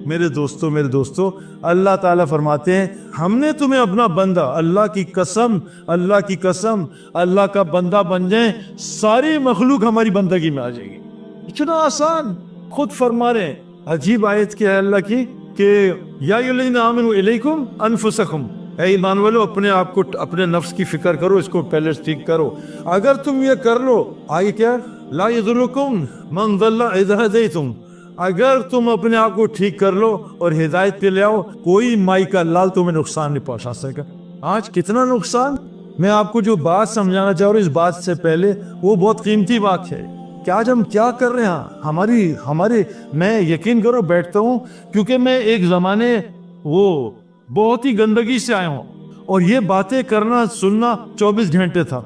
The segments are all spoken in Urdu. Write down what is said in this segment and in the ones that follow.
میرے دوستوں اللہ تعالیٰ فرماتے ہیں ہم نے تمہیں اپنا بندہ، اللہ کی قسم اللہ کا بندہ بن جائیں، ساری مخلوق ہماری بندگی میں آ جائے گی. اتنا آسان. خود فرما رہے ہیں. عجیب آیت کیا ہے اللہ کی کہ یا ایھا الذین آمنوا الیکم انفسکم، اے ایمان والو اپنے آپ کو، اپنے نفس کی فکر کرو، اس کو پہلے ٹھیک کرو. اگر تم یہ کر لو، آگے کیا، لا یضرکم من ضل اذا ہدیتم، اگر تم اپنے آپ کو ٹھیک کر لو اور ہدایت پہ لے آؤ، کوئی مائی کا لال تمہیں نقصان نہیں پہنچا سکے گا. آج کتنا نقصان. میں آپ کو جو بات سمجھانا چاہ رہا ہوں اس بات سے پہلے، وہ بہت قیمتی بات ہے کہ آج ہم کیا کر رہے ہیں. ہمارے میں یقین کرو بیٹھتا ہوں کیونکہ میں ایک زمانے وہ بہت ہی گندگی سے آیا ہوں، اور یہ باتیں کرنا سننا 24 گھنٹے تھا.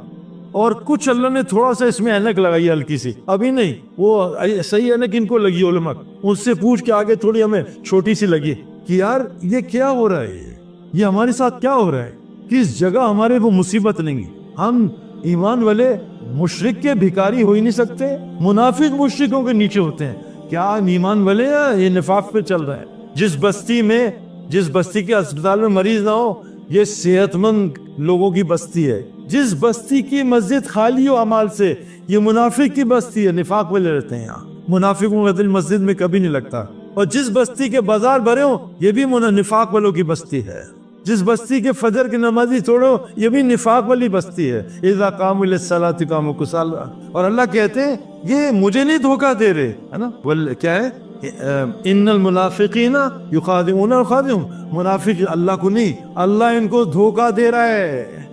اور کچھ اللہ نے تھوڑا سا اس میں اینک لگائی ہلکی سی، ابھی نہیں، وہ صحیح اینک ان کو لگی علماء، اس سے پوچھ کے آگے تھوڑی ہمیں چھوٹی سی لگی کہ یار یہ کیا ہو رہا ہے، یہ ہمارے ساتھ کیا ہو رہا ہے. کس جگہ ہمارے وہ مصیبت نہیں. ہم ایمان والے مشرک کے بھکاری ہو ہی نہیں سکتے. منافق مشرکوں کے نیچے ہوتے ہیں. کیا ایمان والے یہ نفاق پہ چل رہا ہے. جس بستی کے اسپتال میں مریض نہ ہو، یہ صحت مند لوگوں کی بستی ہے. جس بستی کی مسجد خالی ہو اعمال سے، یہ منافق کی بستی ہے. نفاق والے رہتے ہیں یہاں. منافقوں کا دل مسجد میں کبھی نہیں لگتا. اور جس بستی کے بازار بھرے ہوں، یہ بھی نفاق والوں کی بستی ہے. جس بستی کے فجر کی نمازی توڑو، یہ بھی نفاق والی بستی ہے. اذا قاموا للصلاۃ قاموا کسالى. اور اللہ کہتے ہیں یہ مجھے نہیں دھوکہ دے رہے، ہے نا. کیا ہے، ان المنافقین یخادعون الخادعون. منافق اللہ کو نہیں، اللہ ان کو دھوکہ دے رہا ہے.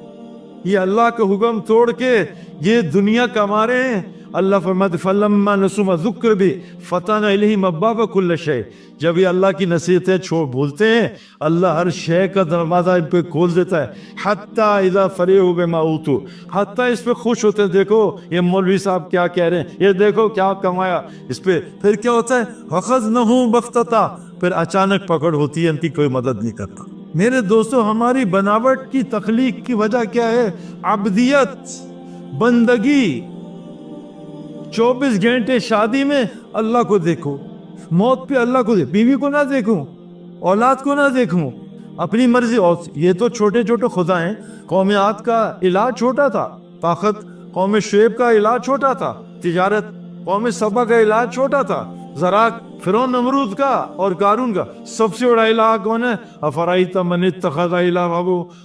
یہ اللہ کا حکم توڑ کے یہ دنیا کما رہے ہیں. اللہ فرماتے فلما نسوا ما ذکر به فتحنا الیہم ابواب کل شیء. جب یہ اللہ کی نصیحتیں چھوڑ بھولتے ہیں، اللہ ہر شے کا دروازہ ان پہ کھول دیتا ہے. حتی اذا فرحوا بما اوتوا، حتی اس پہ خوش ہوتے ہیں. دیکھو یہ مولوی صاحب کیا کہہ رہے ہیں، یہ دیکھو کیا کمایا اس پہ. پھر کیا ہوتا ہے، اخذناہم بغتۃ، پھر اچانک پکڑ ہوتی ہے، ان کی کوئی مدد نہیں کرتا. میرے دوستو، ہماری بناوٹ کی تخلیق کی وجہ کیا ہے؟ عبدیت، بندگی. 24 گھنٹے شادی میں اللہ کو دیکھو، موت پہ اللہ کو دیکھو، بیوی کو نہ دیکھوں، اولاد کو نہ دیکھوں، اپنی مرضی. اور یہ تو چھوٹے چھوٹے خدا ہیں. قوم عاد کا علاج چھوٹا تھا، طاقت. قوم شعیب کا علاج چھوٹا تھا، تجارت. قوم سبا کا علاج چھوٹا تھا، زراعت. فرعون نمرود کا اور قارون کا سب سے بڑا الہ کون ہے؟ افرائیت من اتخذ الہہ.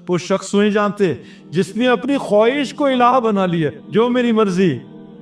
وہ شخص نہیں جانتے جس نے اپنی خواہش کو الہ بنا لیا، جو میری مرضی.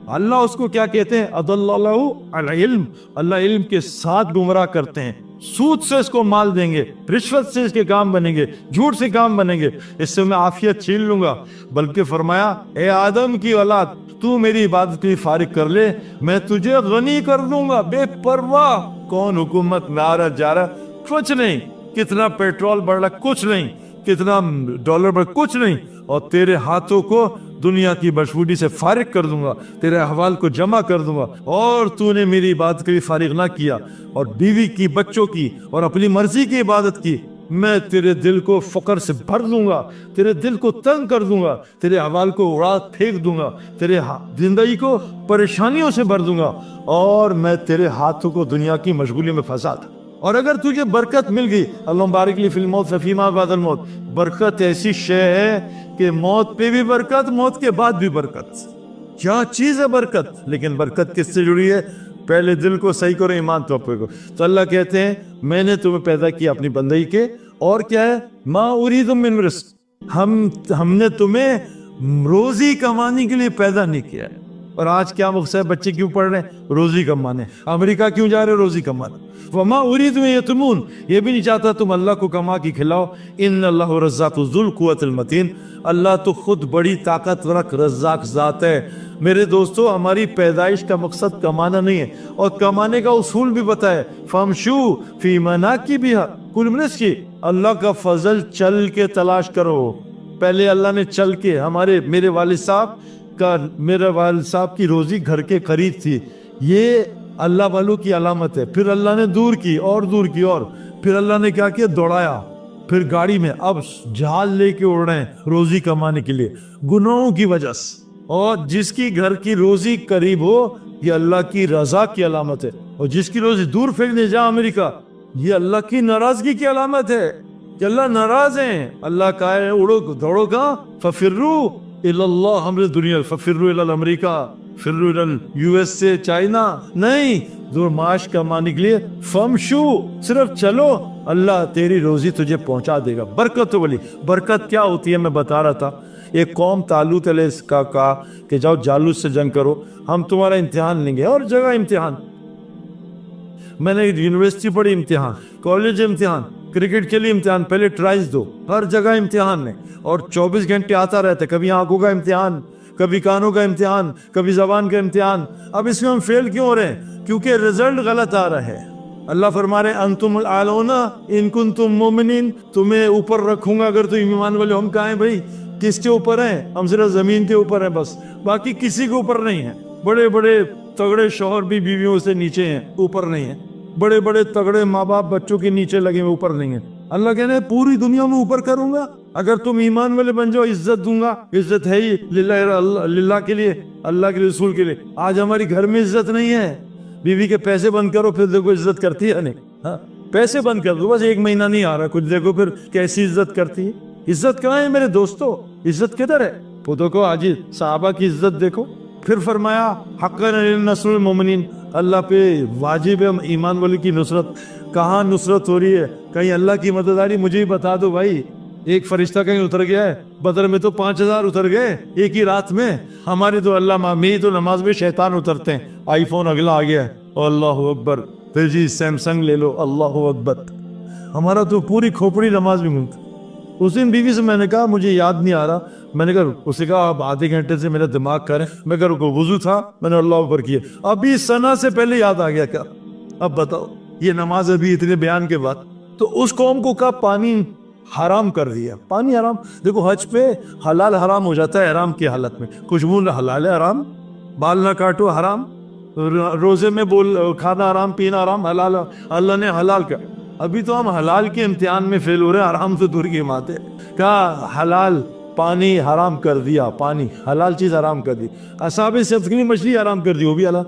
اللہ اس کو کیا کہتے ہیں؟ اضل اللہ العلم. اللہ علم کے ساتھ گمراہ کرتے ہیں. سود سے اس کو مال دیں گے، رشوت سے اس کے کام بنیں گے، جھوٹ سے کام بنیں گے، اس سے میں عافیت چھین لوں گا. بلکہ فرمایا اے آدم کی اولاد، تو میری عبادت کی فارغ کر لے، میں تجھے غنی کر دوں گا. بے پرواہ. کون حکومت میں آ رہا جا رہا، کچھ نہیں. کتنا پیٹرول بڑھ رہا، کچھ نہیں. کتنا ڈالر بڑھ، کچھ نہیں. اور تیرے ہاتھوں کو دنیا کی بشبودی سے فارغ کر دوں گا، تیرے احوال کو جمع کر دوں گا. اور تو نے میری عبادت کے لیے فارغ نہ کیا، اور بیوی کی، بچوں کی اور اپنی مرضی کی عبادت کی، میں تیرے دل کو فقر سے بھر دوں گا، تیرے دل کو تنگ کر دوں گا، تیرے احوال کو اڑا پھینک دوں گا، تیرے زندگی کو پریشانیوں سے بھر دوں گا، اور میں تیرے ہاتھوں کو دنیا کی مشغولی میں پھنسا دوں. اور اگر تجھے برکت مل گئی، اللہم بارک لی فی الموت فیما بعد الموت. برکت ایسی شے ہے کہ موت پہ بھی برکت، موت کے بعد بھی برکت. کیا چیز ہے برکت؟ لیکن برکت کس سے جڑی ہے؟ پہلے دل کو صحیح کرو، ایمان تو اپنے کو. تو اللہ کہتے ہیں میں نے تمہیں پیدا کیا اپنی بندگی کے، اور کیا ہے، ما ارید من رزق. ہم نے تمہیں روزی کمانے کے لیے پیدا نہیں کیا ہے. اور آج کیا مقصد ہے؟ بچے کیوں پڑھ رہے ہیں؟ روزی کمانے. امریکہ کیوں جا رہے ہیں؟ روزی کمانے. وما اريد ان يتمون، یہ بھی نہیں چاہتا تم اللہ کو کما کے کھلاؤ. ان اللہ رزاق ذو القوۃ المتین. اللہ تو خود بڑی طاقت رکھ رزاق ذات ہے. میرے دوستو، ہماری پیدائش کا مقصد کمانا نہیں ہے، اور کمانے کا اصول بھی بتایا. فامشوا فی مناکبہا کل من رزقہ. اللہ کا فضل چل کے تلاش کرو. پہلے اللہ نے چل کے، میرے والد صاحب کی روزی گھر کے قریب تھی، یہ اللہ والوں کی علامت ہے. پھر اللہ نے دور کی اور دور کی، اور پھر اللہ نے کیا کیا؟ دوڑایا. پھر گاڑی میں، اب جہاز لے کے اڑ رہے ہیں روزی کمانے کے لیے، گناہوں کی وجہ سے. اور جس کی گھر کی روزی قریب ہو، یہ اللہ کی رضا کی علامت ہے. اور جس کی روزی دور پھینک دے، جہاں امریکہ، یہ اللہ کی ناراضگی کی علامت ہے کہ اللہ ناراض ہیں. اللہ کا ہے اڑو دوڑو کا ففرو الی اللہ، ہم نے دنیا ففرو الی امریکہ، فرو الی یو ایس سے چائنا نہیں، دور معاش کمانے کے لیے فمشو، صرف چلو، اللہ تیری روزی تجھے پہنچا دے گا. برکت والی برکت کیا ہوتی ہے میں بتا رہا تھا. ایک قوم طالوت علیہ کا کہا کہ جاؤ جالوت سے جنگ کرو، ہم تمہارا امتحان لیں گے. اور جگہ امتحان، میں نے یونیورسٹی پڑھی امتحان، کالج امتحان، کرکٹ کے لیے امتحان، پہلے ٹرائلز دو، ہر جگہ امتحان ہے. اور 24 گھنٹے آتا رہتا ہے، کبھی آنکھوں کا امتحان، کبھی کانوں کا امتحان، کبھی زبان کا امتحان. اب اس میں ہم فیل کیوں ہو رہے ہیں؟ کیونکہ رزلٹ غلط آ رہا ہے. اللہ فرما رہے انتم الاعلون ان کنتم مومنین، تمہیں اوپر رکھوں گا اگر تم ایمان والے. ہم کہاں ہیں بھائی؟ کس کے اوپر ہیں؟ ہم صرف زمین کے اوپر ہیں بس، باقی کسی کے اوپر نہیں ہیں. بڑے بڑے تگڑے شوہر بھی بیویوں سے نیچے ہیں، اوپر نہیں ہیں. بڑے بڑے تگڑے ماں باپ بچوں کے نیچے لگے ہوئے، اوپر نہیں ہیں. اللہ کہنے پوری دنیا میں اوپر کروں گا اگر تم ایمان والے بن جاؤ، عزت دوں گا. عزت ہے ہی للہ کے لیے، اللہ کے رسول کے لیے. آج ہماری گھر میں عزت نہیں ہے. بیوی کے پیسے بند کرو پھر دیکھو عزت کرتی ہے نہیں. ہاں پیسے بند کر دو، بس 1 مہینہ نہیں آ رہا کچھ، دیکھو پھر کیسی عزت کرتی ہے. عزت کہاں ہے میرے دوستو؟ عزت کدھر ہے؟ وہ دیکھو آج صحابہ کی عزت دیکھو. پھر فرمایا حقا نصر المومنین، اللہ پہ واجب ہے ایمان والے کی نصرت. کہاں نصرت ہو رہی ہے؟ کہیں اللہ کی مدد آ رہی؟ مجھے ہی بتا دو بھائی. ایک فرشتہ کہیں اتر گیا ہے؟ بدر میں تو 5000 اتر گئے ایک ہی رات میں. ہمارے تو اللہ میری تو نماز میں شیطان اترتے ہیں. آئی فون اگلا آ گیا ہے، اللہ اکبر. پھر جی سیمسنگ لے لو، اللہ اکبر. ہمارا تو پوری کھوپڑی نماز میں گھومتا. اس دن بیوی سے میں نے کہا مجھے یاد نہیں آ رہا، میں نے کہا اسے کہا آپ آدھے گھنٹے سے میرا دماغ کریں. میں کہا رکو، وضو تھا، میں نے اللہ اکبر کیا، ابھی سنا سے پہلے یاد آ گیا. کیا اب بتاؤ یہ نماز ابھی اتنے بیان کے بعد. تو اس قوم کو کہا پانی حرام کر دیا. پانی حرام، دیکھو حج پہ حلال حرام ہو جاتا ہے احرام کی حالت میں. خوشبو حلال ہے حرام، بال نہ کاٹو حرام، روزے میں کھانا حرام، پینا حرام، حلال اللہ نے حلال کر. ابھی تو ہم حلال کے امتحان میں فیل ہو رہے ہیں، حرام سے دور کی بات ہے. کہا حلال پانی حرام کر دیا، پانی حلال چیز حرام کر دی. اصحاب سفینہ مچھلی حرام کر دی، وہ بھی حلال.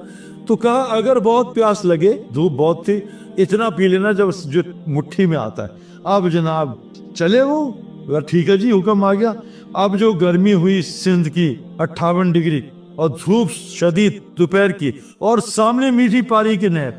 تو کہا اگر بہت پیاس لگے، دھوپ بہت تھی، اتنا پی لینا جب جو مٹھی میں آتا ہے. اب جناب چلے وہ ٹھیک ہے جی حکم آ گیا. اب جو گرمی ہوئی سندھ کی 58 ڈگری اور دھوپ شدید دوپہر کی، اور سامنے میٹھی پانی کی نہر.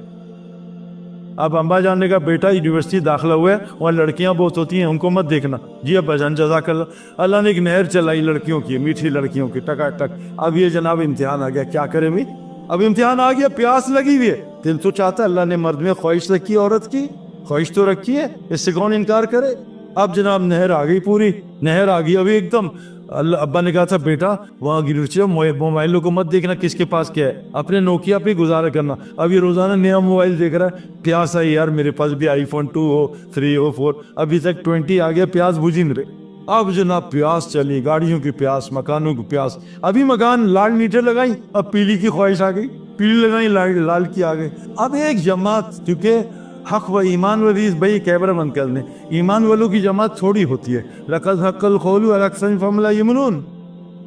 اب امبا جان نے کہا بیٹا یونیورسٹی داخلہ ہوا ہے، وہاں لڑکیاں بہت ہوتی ہیں، ان کو مت دیکھنا. جی ابا جان جزاک اللہ. اللہ نے ایک نہر چلائی لڑکیوں کی، میٹھی لڑکیوں کی، ٹکا ٹک. اب یہ جناب امتحان آ گیا، کیا کرے بھی؟ اب امتحان آ گیا، پیاس لگی ہوئی ہے. دل تو چاہتا ہے، اللہ نے مرد میں خواہش رکھی، عورت کی خواہش تو رکھی ہے، اس سے کون انکار کرے. اب جناب نہر آ گئی، پوری نہر آ گئی. ابھی ایک دم اللہ ابا نے کہا تھا بیٹا وہاں گرچے موبائلوں کو مت دیکھنا کس کے پاس کیا ہے، اپنے نوکیا پہ گزارا کرنا. اب یہ روزانہ نیا موبائل دیکھ رہا ہے. پیاس آئی یار، میرے پاس بھی آئی فون 2 ہو 3 ہو 4، ابھی تک 20 آ گیا، پیاس بجھی نہیں رہے. اب جناب پیاس چلی، گاڑیوں کی پیاس، مکانوں کی پیاس. ابھی مکان لال میٹھے لگائی، اب پیلی کی خواہش آ گئی، پیلی لگائی، لال کی آ گئی. اب ایک جماعت، کیونکہ حق و ایمان والی بھائی کیمرہ بند کر دیں، ایمان والوں کی جماعت تھوڑی ہوتی ہے. لقد حق القول علی اکثرهم فهم لا یؤمنون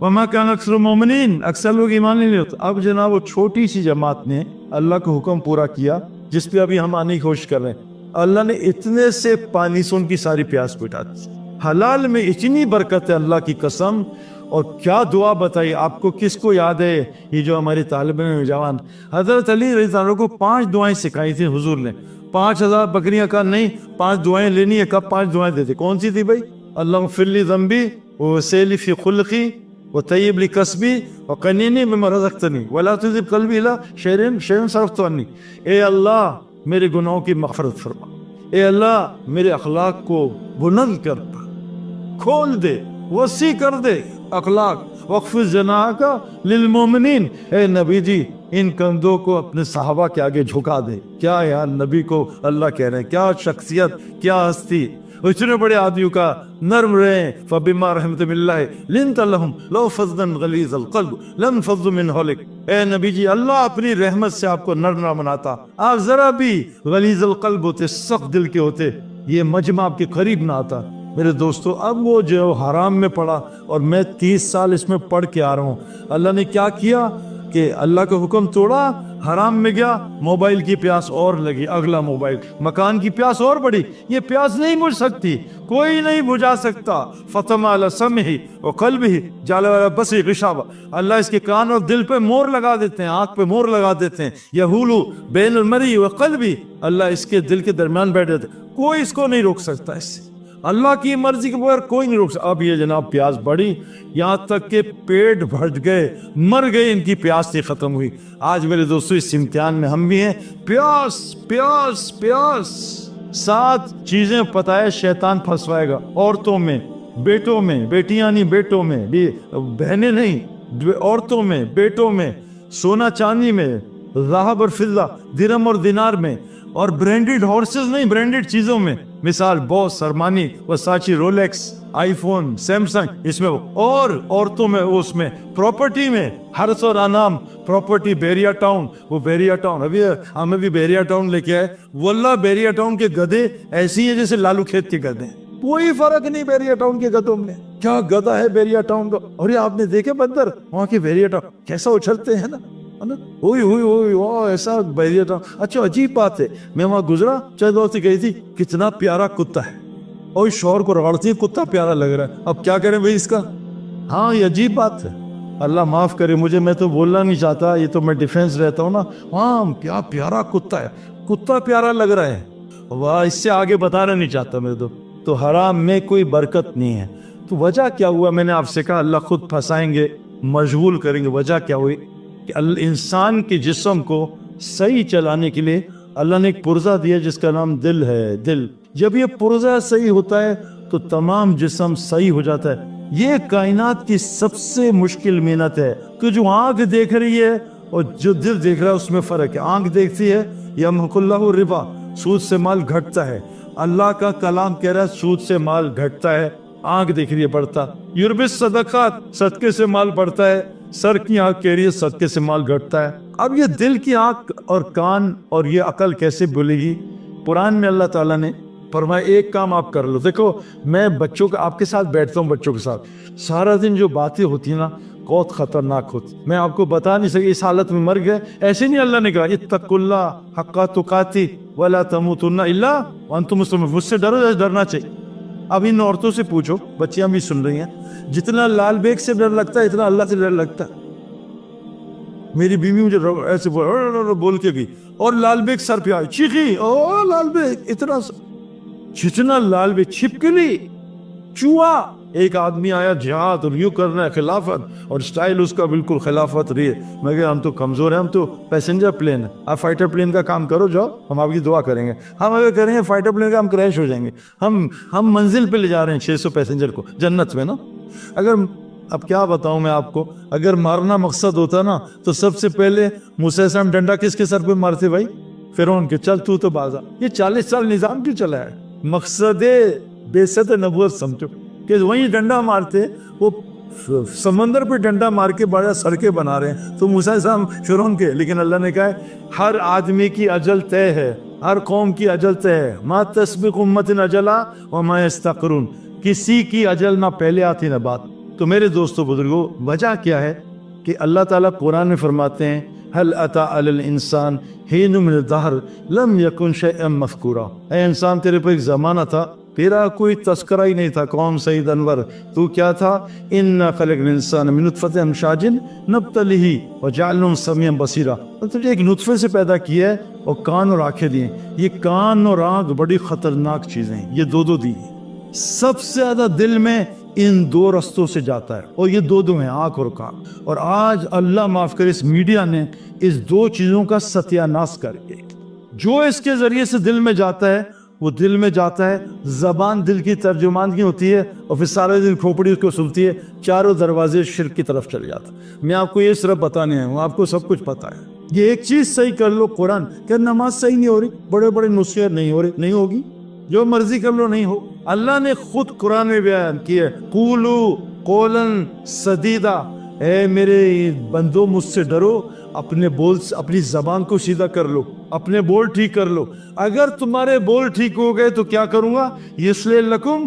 وما كان اکثر المؤمنین، اکثر لوگ ایمان نہیں ہوتے. اب جناب وہ چھوٹی سی جماعت نے اللہ کا حکم پورا کیا جس پہ ابھی ہم آنے کی کوشش کر رہے ہیں. اللہ نے اتنے سے پانی سے ان کی ساری پیاس مٹا دی. حلال میں اتنی برکت ہے اللہ کی قسم. اور کیا دعا بتائی آپ کو، کس کو یاد ہے یہ جو ہمارے طالب علم جوان حضرت علی رضی اللہ عنہ کو 5 دعائیں سکھائی تھی حضور نے. 5000 بکریاں کا نہیں، 5 دعائیں لینی ہے. کب 5 دعائیں دیتے؟ کون سی تھی بھائی؟ اللہم اغفر لی ذنبی وسیلی فی خلقی وطیب لی کسبی وقنینی مما رزقتنی ولا تزغ قلبی الی شیء صرفت عنی. اے اللہ میرے گناہوں کی مغفرت فرما، اے اللہ میرے اخلاق کو بلند کر، کھول دے، وسیع کر دے اخلاق. وقفز جناحک للمؤمنین، اے نبی جی ان کندھوں کو اپنے صحابہ کے آگے جھکا دے. کیا یار نبی کو اللہ کہہ رہے ہیں، کیا شخصیت، کیا ہستی. اتنے بڑے آدمیوں کا نرم رہے. فبما رحمت من اللہ لنت لهم لو فظا غلیظ القلب لانفضوا من حولک. اے نبی جی اللہ اپنی رحمت سے آپ کو نرم نہ بناتا، آپ ذرا بھی غلیظ القلب ہوتے، سخت دل کے ہوتے، یہ مجمع آپ کے قریب نہ آتا. میرے دوستو اب وہ جو حرام میں پڑا، اور میں 30 سال اس میں پڑھ کے آ رہا ہوں. اللہ نے کیا کیا کہ اللہ کا حکم توڑا، حرام میں گیا موبائل کی پیاس اور لگی, اگلا موبائل, مکان کی پیاس اور بڑی. یہ پیاس نہیں بجھ سکتی, کوئی نہیں بجھا سکتا. فتم علی سمعہ وقلبہ جعل علی بصرہ غشاوہ, اللہ اس کے کان اور دل پہ مور لگا دیتے ہیں, آنکھ پہ مور لگا دیتے ہیں. یحول بین المرء وقلبہ, اللہ اس کے دل کے درمیان بیٹھ جاتے, کوئی اس کو نہیں روک سکتا. اس سے اللہ کی مرضی کے بغیر کوئی نہیں روک سکتا. اب یہ جناب پیاس بڑھی یہاں تک کہ پیٹ بھر گئے, مر گئے, ان کی پیاس نہیں ختم ہوئی. آج میرے دوستو اس امتحان میں ہم بھی ہیں, پیاس پیاس پیاس. 7 چیزیں پتہ ہے شیطان پھنسوائے گا عورتوں میں, بیٹوں میں, بیٹیاں نہیں بیٹوں میں, بہنیں نہیں, عورتوں میں, بیٹوں میں, سونا چاندی میں, ذہب اور فضہ, درہم اور دینار میں, اور برانڈڈ ہارسز نہیں, برانڈڈ چیزوں میں, مثال بوس, ارمانی, ورساچی, رولیکس, آئی فون, سیمسنگ, اس میں اور عورتوں میں, اس میں پراپرٹی میں, حرث اور انعام, پراپرٹی, بیریا ٹاؤن, وہ بیریا ٹاؤن, ابھی ہمیں بھی بیریا ٹاؤن لے کے آئے. واللہ بیریا ٹاؤن کے گدھے ایسی ہیں جیسے لالو کھیت کے گدھے, کوئی فرق نہیں بیریا ٹاؤن کے گدھوں میں. کیا گدھا ہے بیریا ٹاؤن کا. اور یہ آپ نے دیکھے بندر وہاں کے بیریا ٹاؤن کیسا اچھلتے ہیں نا, ہوئی ہوئی ہوئی واہ ایسا بیریا ٹاؤن. اچھا عجیب بات ہے, میں وہاں گزرا چند دور سے گئی تھی, کتنا پیارا کتا ہے, اور شوہر کو رگڑتی ہے, کتا پیارا لگ رہا ہے. اب کیا کریں بھائی اس کا. ہاں یہ عجیب بات ہے, اللہ معاف کرے مجھے, میں تو بولنا نہیں چاہتا, یہ تو میں ڈیفینس رہتا ہوں نا. ہاں کیا پیارا کتا ہے, کتا پیارا لگ رہا ہے, واہ, اس سے آگے بتانا نہیں چاہتا میں تو حرام میں کوئی برکت نہیں ہے. تو وجہ کیا ہوا, میں نے آپ سے کہا اللہ خود پھنسائیں گے, مشغول کریں گے. وجہ کیا ہوئی کہ انسان کے جسم کو صحیح چلانے کے لیے اللہ نے ایک پرزہ دیا جس کا نام دل ہے. دل جب یہ پرزہ صحیح ہوتا ہے تو تمام جسم صحیح ہو جاتا ہے. یہ کائنات کی سب سے مشکل محنت ہے کہ جو آنکھ دیکھ رہی ہے اور جو دل دیکھ رہا ہے اس میں فرق ہے. آنکھ دیکھتی ہے یمحق اللہ الربا, سود سے مال گھٹتا ہے. اللہ کا کلام کہہ رہا ہے سود سے مال گھٹتا ہے, آنکھ دیکھ رہی ہے بڑھتا. یربی الصدقات, صدقے سے مال بڑھتا ہے. سر کی آنکھ کہہ رہی ہے صدقے سے مال گھٹتا ہے. اب یہ دل کی آنکھ اور کان اور یہ عقل کیسے بولے گی. قرآن میں اللہ تعالیٰ نے فرمایا ایک کام آپ کر لو. دیکھو میں بچوں کا آپ کے ساتھ بیٹھتا ہوں, بچوں کے ساتھ سارا دن جو باتیں ہوتی ہیں نا بہت خطرناک ہوتی, میں آپ کو بتا نہیں سکتا. اس حالت میں مر گئے ایسے نہیں, اللہ نے کہا اتقوا اللہ حق تقاتہ ولا تموتن الا وانتم مسلمون, مجھ سے ڈرو جیسے ڈرنا چاہیے. اب ان عورتوں سے پوچھو, بچیاں بھی سن رہی ہیں, جتنا لال بیگ سے ڈر لگتا ہے اتنا اللہ سے ڈر لگتا ہے. میری بیوی مجھے ایسے بول کے گئی اور لال بیگ سر پہ آئی, چیخی, او لال بیگ, اتنا جتنا لال بیگ چھپکلی چوہا. ایک آدمی آیا جہاد اور یوں کرنا ہے خلافت, اور سٹائل اس کا بالکل خلافت رہی ہے. میں کہا ہم تو کمزور ہیں, ہم تو پیسنجر پلین ہیں, آپ فائٹر پلین کا کام کرو, جاؤ, ہم آپ کی دعا کریں گے. ہم اگر کریں گے فائٹر پلین کا ہم کریش ہو جائیں گے. ہم منزل پہ لے جا رہے ہیں 600 پیسنجر کو جنت میں نا. اگر اب کیا بتاؤں میں آپ کو, اگر مارنا مقصد ہوتا نا تو سب سے پہلے موسیٰ علیہ السلام ڈنڈا کس کے سر پہ مارتے بھائی, فرعون کے. چل تو بازا. یہ 40 سال نظام کیوں چلا ہے, مقصد بعثت نبوت سمجھو کہ وہیں ڈنڈا مارتے. وہ سمندر پہ ڈنڈا مار کے بڑا سڑکیں بنا رہے ہیں تو موسیٰ علیہ السلام فرعون کے. لیکن اللہ نے کہا ہے ہر آدمی کی اجل طے ہے, ہر قوم کی اجل طے ہے. ما تسبق امت اجلا وما یستأخرون, کسی کی اجل نہ پہلے آتی نہ بعد. تو میرے دوستو بزرگوں, وجہ کیا ہے کہ اللہ تعالیٰ قرآن میں فرماتے ہیں هل اتى على الانسان حين من الدهر لم يكن شيئا مذكورا. اے انسان تیرے پر ایک زمانہ تھا تیرا کوئی تذکرہ ہی نہیں تھا. کون سعید انور, تو کیا تھا, انا خلقنا الانسان من نطفة امشاج نبتليه وجعلناه سميعا بصيرا. تجھے ایک نطفے سے پیدا کیا ہے اور کان اور آنکھیں دی ہیں. یہ کان اور آنکھ بڑی خطرناک چیزیں ہیں, یہ دو دی ہیں. سب سے زیادہ دل میں ان 2 رستوں سے جاتا ہے, اور یہ دو ہیں, آنکھ اور کان. اور آج اللہ معاف کرے اس میڈیا نے اس 2 چیزوں کا ستیہ ناش کر کے جو اس کے ذریعے سے دل میں جاتا ہے وہ دل میں جاتا ہے. زبان دل کی ترجمانگی ہوتی ہے اور پھر سارے دن کھوپڑی اس کو سنتی ہے, چاروں دروازے شرک کی طرف چل جاتا. میں آپ کو یہ صرف بتانے آیا ہوں, آپ کو سب کچھ پتا ہے. یہ ایک چیز صحیح کر لو, قرآن کہ نماز صحیح نہیں ہو رہی, بڑے بڑے نسخے نہیں ہو رہے, نہیں ہوگی, جو مرضی کر لو نہیں ہو. اللہ نے خود قرآن میں بیان کیا, قولو قولا سدیدا, اے میرے بندو مجھ سے ڈرو, اپنے بول اپنی زبان کو سیدھا کر لو, اپنے بول ٹھیک کر لو. اگر تمہارے بول ٹھیک ہو گئے تو کیا کروں گا, یصلح لکم